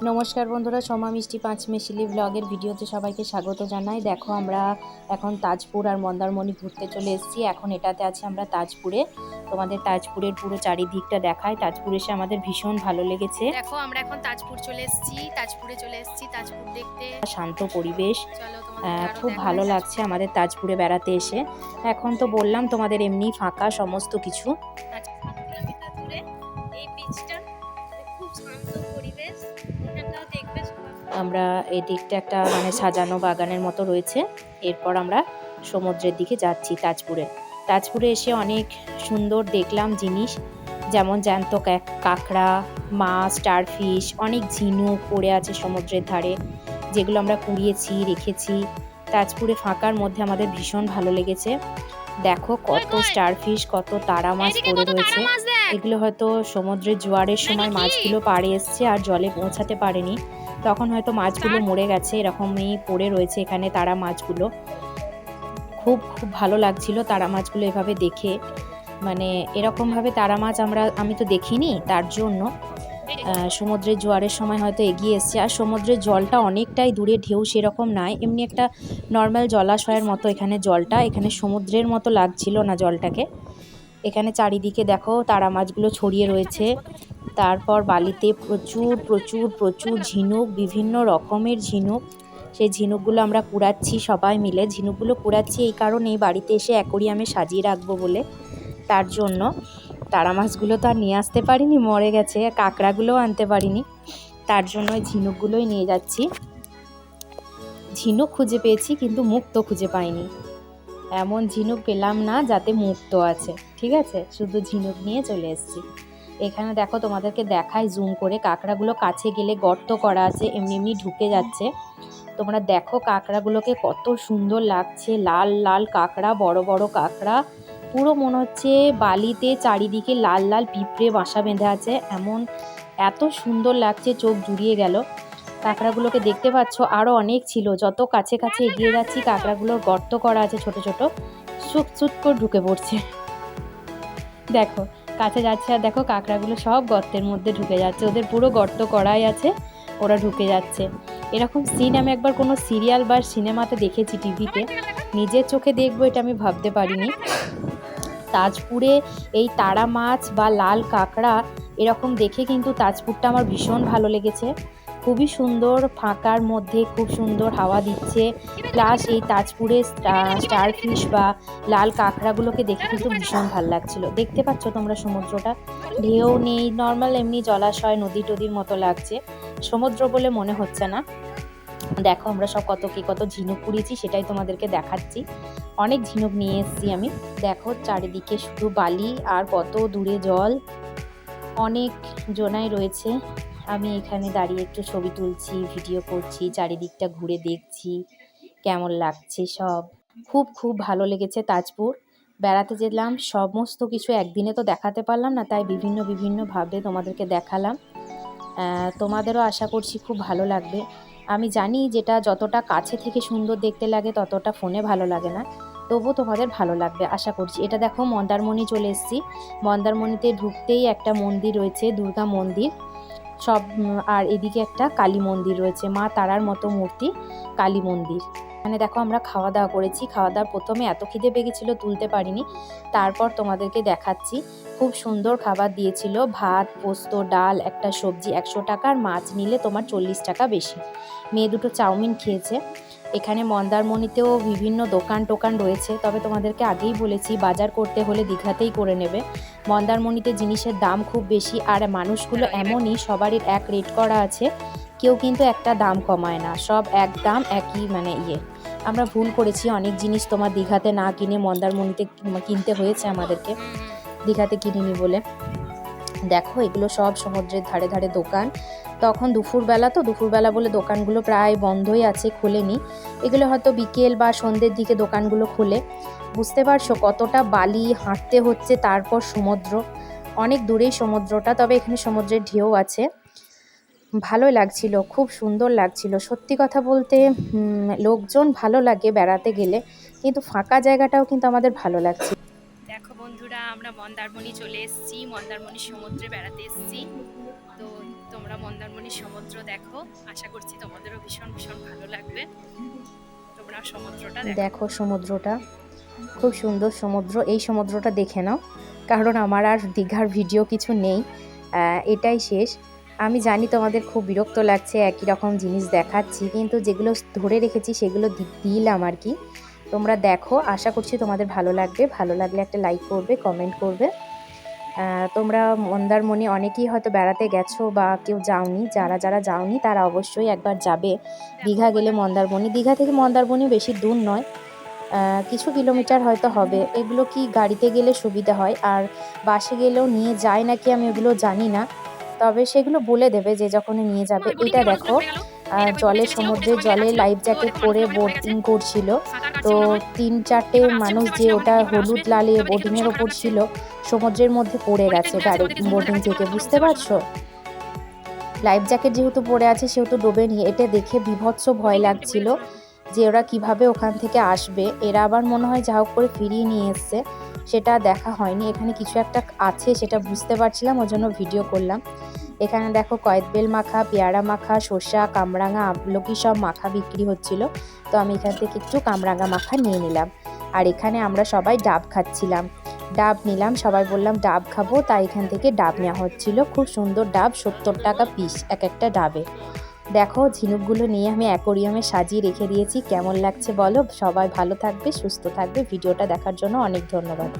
নমস্কার বন্ধুরা, সোমা মিষ্টি পাঁচমেশিলি ব্লগের ভিডিওতে সবাইকে স্বাগত জানাই। দেখো আমরা এখন তাজপুর আর মন্দারমণি ঘুরতে চলে এসেছি। এখন এটাতে আছি আমরা তাজপুরে। তোমাদের তাজপুরের পুরো চারিদিকটা দেখায়। তাজপুর এসে আমাদের ভীষণ ভালো লেগেছে। দেখো আমরা এখন তাজপুর চলে এসেছি, তাজপুর দেখতে। শান্ত পরিবেশ, চলো তোমাদেরকে আরো খুব দেখাই ভালো লাগছে আমাদের তাজপুরে বেড়াতে এসে। এখন তো বললাম তোমাদের এমনি ফাঁকা সমস্ত কিছু। কিলোমিটার দূরে এই বিচটা খুব শান্ত পরিবেশ, তোমরাও দেখবে। আমরা এই দিকটা একটা মানে সাজানো বাগানের মতো রয়েছে। এরপর আমরা সমুদ্রের দিকে যাচ্ছি তাজপুরে এসে অনেক সুন্দর দেখলাম জিনিস, যেমন জ্যান্ত কাঁকড়া, মাছ, স্টারফিশ, অনেক ঝিনুক পড়ে আছে সমুদ্রের ধারে, যেগুলো আমরা কুড়িয়েছি রেখেছি। তাজপুরে ফাঁকার মধ্যে আমাদের ভীষণ ভালো লেগেছে। দেখো কত স্টারফিশ, কত তারা মাছ পড়ে রয়েছে। এগুলো হয়তো সমুদ্রের জোয়ারের সময় মাছগুলো পাড়ে এসছে আর জলে পৌঁছাতে পারেনি, তখন হয়তো মাছগুলো মরে গেছে, এরকমই পড়ে রয়েছে এখানে তারা মাছগুলো। খুব খুব ভালো লাগছিল তারা মাছগুলো এভাবে দেখে, মানে এরকমভাবে তারা মাছ আমি তো দেখিনি, তার জন্য সমুদ্রের জোয়ারের সময় হয়তো এগিয়ে এসছে। আর সমুদ্রের জলটা অনেকটাই দূরে, ঢেউ সেরকম নাই, এমনি একটা নর্মাল জলাশয়ের মতো এখানে জলটা, এখানে সমুদ্রের মতো লাগছিল না জলটাকে। এখানে চারিদিকে দেখো তারা মাছগুলো ছড়িয়ে রয়েছে। তারপর বালিতে প্রচুর প্রচুর প্রচুর ঝিনুক, বিভিন্ন রকমের ঝিনুক। সেই ঝিনুকগুলো আমরা কুড়াচ্ছি সবাই মিলে। ঝিনুকগুলো কুড়াচ্ছি এই কারণেই, বাড়িতে এসে অ্যাকোরিয়ামে সাজিয়ে রাখবো বলে, তার জন্য। তারা মাছগুলো তো আর নিয়ে আসতে পারিনি, মরে গেছে। কাঁকড়াগুলোও আনতে পারিনি, তার জন্য ওই ঝিনুকগুলোই নিয়ে যাচ্ছি। ঝিনুক খুঁজে পেয়েছি কিন্তু মুক্তো খুঁজে পাইনি। এমন ঝিনুক পেলাম না যাতে মুক্তো আছে, ঠিক আছে, শুধু ঝিনুক নিয়ে চলে এসেছি। এখানে দেখো তোমাদেরকে দেখাই জুম করে, কাঁকড়াগুলো কাছে গেলে গর্ত করা আছে, এমনি এমনি ঢুকে যাচ্ছে। তোমরা দেখো কাঁকড়াগুলোকে কত সুন্দর লাগছে, লাল লাল কাঁকড়া, বড় বড় কাঁকড়া, পুরো মনে হচ্ছে বালিতে চারিদিকে লাল লাল পিঁপড়ে বাসা বেঁধে আছে, এমন এত সুন্দর লাগছে, চোখ জুড়িয়ে গেল। কাঁকড়াগুলোকে দেখতে পাচ্ছ, আরও অনেক ছিল। যত কাছে কাছে এগিয়ে যাচ্ছি কাঁকড়াগুলোর গর্ত করা আছে ছোট ছোট, চুপ চুপ করে ঢুকে পড়ছে। দেখো কাছে যাচ্ছে আর দেখো কাঁকড়াগুলো সব গর্তের মধ্যে ঢুকে যাচ্ছে, ওদের পুরো গর্ত করাই আছে, ওরা ঢুকে যাচ্ছে। এরকম সিন আমি একবার কোনো সিরিয়াল বা সিনেমাতে দেখেছি টিভিতে, নিজের চোখে দেখবো এটা আমি ভাবতে পারিনি। তাজপুরে এই তারা মাছ বা লাল কাঁকড়া এরকম দেখে কিন্তু তাজপুরটা আমার ভীষণ ভালো লেগেছে। খুবই সুন্দর, ফাঁকার মধ্যে খুব সুন্দর হাওয়া দিচ্ছে, প্লাস এই তাজপুরে স্টারফিশ বা লাল কাঁকড়াগুলোকে দেখে কিন্তু ভীষণ ভালো লাগছিল। দেখতে পাচ্ছ তোমরা সমুদ্রটা, ঢেউ নেই, নর্মাল এমনি জলাশয় নদী টদির মতো লাগছে, সমুদ্র বলে মনে হচ্ছে না। দেখো আমরা সব কত ঝিনুক কুড়িয়েছি সেটাই তোমাদেরকে দেখাচ্ছি। অনেক ঝিনুক নিয়ে এসেছি আমি। দেখো চারিদিকে শুধু বালি আর কত দূরে জল, অনেক জনাই রয়েছে। আমি এখানে দাঁড়িয়ে একটু ছবি তুলছি, ভিডিও করছি, চারিদিকটা ঘুরে দেখছি কেমন লাগছে সব। খুব খুব ভালো লেগেছে তাজপুর। বেড়াতে যেলাম, সমস্ত কিছু একদিনে তো দেখাতে পারলাম না, তাই বিভিন্নভাবে তোমাদেরকে দেখালাম। তোমাদেরও আশা করছি খুব ভালো লাগবে। আমি জানি যেটা যতটা কাছে থেকে সুন্দর দেখতে লাগে ততটা ফোনে ভালো লাগে না, তবুও তোমাদের ভালো লাগবে আশা করছি। এটা দেখো মন্দারমণি চলে এসেছি। মন্দারমণিতে ঢুকতেই একটা মন্দির রয়েছে, দুর্গা মন্দির সব, আর এদিকে একটা কালী মন্দির রয়েছে, মা তারার মতো মূর্তি, কালী মন্দির। মানে দেখো আমরা খাওয়া দাওয়া করেছি। খাওয়া দাওয়ার প্রথমে এত খিদে পেয়ে গেছিলো তুলতে পারিনি, তারপর তোমাদেরকে দেখাচ্ছি। খুব সুন্দর খাবার দিয়েছিল, ভাত, পোস্ত, ডাল, একটা সবজি 100 টাকার, মাছ নিলে তোমার 40 টাকা বেশি। মেয়ে দুটো চাউমিন খেয়েছে। এখানে মন্দারমণিতেও বিভিন্ন দোকান টোকান রয়েছে, তবে তোমাদেরকে আগেই বলেছি বাজার করতে হলে দীঘাতেই করে নেবে। মন্দারমণিতে জিনিসের দাম খুব বেশি, আর মানুষগুলো এমনই, সবারই এক রেট করা আছে, কেউ কিন্তু একটা দাম কমায় না, সব এক দাম, একই মানে আমরা ভুল করেছি, অনেক জিনিস তোমার দীঘাতে না কিনে মন্দারমণিতে কিনতে হয়েছে আমাদেরকে, দীঘাতে কিনিনি বলে। দেখো এগুলো সব সমুদ্রের ধারে ধারে দোকান। তখন দুপুরবেলা, তো দুপুরবেলা বলে দোকানগুলো প্রায় বন্ধই আছে, খোলেনি। এগুলো হয়তো বিকেল বা সন্ধ্যের দিকে দোকানগুলো খোলে। বুঝতে পারছো কতটা বালি হাঁটতে হচ্ছে, তারপর সমুদ্র, অনেক দূরেই সমুদ্রটা, তবে এখানে সমুদ্রের ঢেউ আছে। ভালোই লাগছিল, খুব সুন্দর লাগছিল। সত্যি কথা বলতে লোকজন ভালো লাগে বেড়াতে গেলে, কিন্তু ফাঁকা জায়গাটাও কিন্তু আমাদের ভালো লাগছে। দেখো বন্ধুরা, আমরা মন্দারমণি চলে এসেছি, মন্দারমণি সমুদ্রে বেড়াতে এসেছি। তো তোমরা মন্দারমণির সমুদ্র দেখো, আশা করছি তোমাদেরও ভীষণ ভীষণ ভালো লাগবে। তোমরা সমুদ্রটা দেখো। দেখো সমুদ্রটা, খুব সুন্দর সমুদ্র। এই সমুদ্রটা দেখে নাও, কারণ আমার আর দীঘার ভিডিও কিছু নেই, এটাই শেষ। আমি জানি তোমাদের খুব বিরক্ত লাগছে, একই রকম জিনিস দেখাচ্ছি, কিন্তু যেগুলো ধরে রেখেছি সেগুলো দিলাম আর কি। তোমরা দেখো, আশা করছি তোমাদের ভালো লাগবে। ভালো লাগলে একটা লাইক করবে, কমেন্ট করবে। তোমরা মন্দারমণি অনেকেই হয়তো বেড়াতে গেছো বা কেউ যাওনি, যারা যারা যাওনি তারা অবশ্যই একবার যাবে। দীঘা গেলে মন্দারমণি, দীঘা থেকে মন্দারমণি বেশি দূর নয়, কিছু কিলোমিটার হয়তো হবে। এগুলো কি গাড়িতে গেলে সুবিধা হয়, আর বাসে গেলেও নিয়ে যায় নাকি আমি এগুলো জানি না, তবে সেগুলো বলে দেবে যে যখন নিয়ে যাবে। এটা দেখো, জলে, সমুদ্রের জলে লাইফ জ্যাকেট পরে বোটিং করছিল। তো 3-4টে মানুষ যে ওটা হলুদ লালে বোটিংয়ের ওপর ছিল, সমুদ্রের মধ্যে পড়ে গেছে গাড়ি বোটিং থেকে, বুঝতে পারছো? লাইফ জ্যাকেট যেহেতু পরে আছে সেহেতু ডোবেনি। এটা দেখে বীভৎস ভয় লাগছিল যে ওরা কিভাবে ওখান থেকে আসবে। এরা আবার মনে হয় যা হোক করে ফিরিয়ে নিয়ে এসছে, সেটা দেখা হয়নি। এখানে কিছু একটা আছে সেটা বুঝতে পারছিলাম, ওই জন্য ভিডিও করলাম। এখানে দেখো কয়েদবেল মাখা, পেয়ারা মাখা, শসা, কামরাঙা, আমলকি সব মাখা বিক্রি হচ্ছিল। তো আমি এখান থেকে একটু কামরাঙা মাখা নিয়ে নিলাম। আর এখানে আমরা সবাই ডাব খাচ্ছিলাম, ডাব নিলাম, সবাই বললাম ডাব খাবো, তাই এখান থেকে ডাব নেওয়া হচ্ছিল। খুব সুন্দর ডাব, 70 টাকা পিস এক একটা ডাবে। দেখো ঝিনুকগুলো নিয়ে আমি অ্যাকোরিয়ামে সাজিয়ে রেখে দিয়েছি। কেমন লাগছে বলো? সবাই ভালো থাকবে, সুস্থ থাকবে। ভিডিওটা দেখার জন্য অনেক ধন্যবাদ।